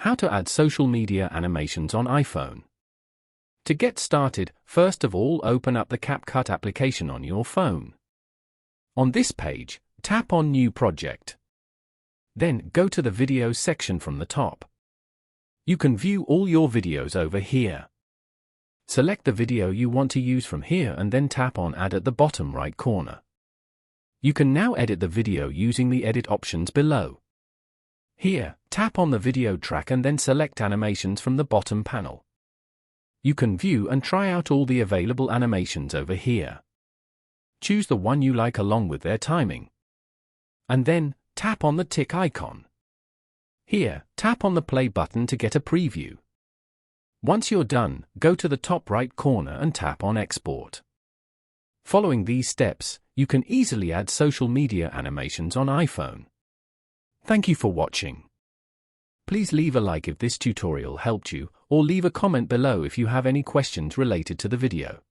How to add social media animations on iPhone. To get started, first of all open up the CapCut application on your phone. On this page, tap on New Project. Then go to the Videos section from the top. You can view all your videos over here. Select the video you want to use from here and then tap on Add at the bottom right corner. You can now edit the video using the edit options below. Here, tap on the video track and then select animations from the bottom panel. You can view and try out all the available animations over here. Choose the one you like along with their timing. And then, tap on the tick icon. Here, tap on the play button to get a preview. Once you're done, go to the top right corner and tap on Export. Following these steps, you can easily add social media animations on iPhone. Thank you for watching. Please leave a like if this tutorial helped you, or leave a comment below if you have any questions related to the video.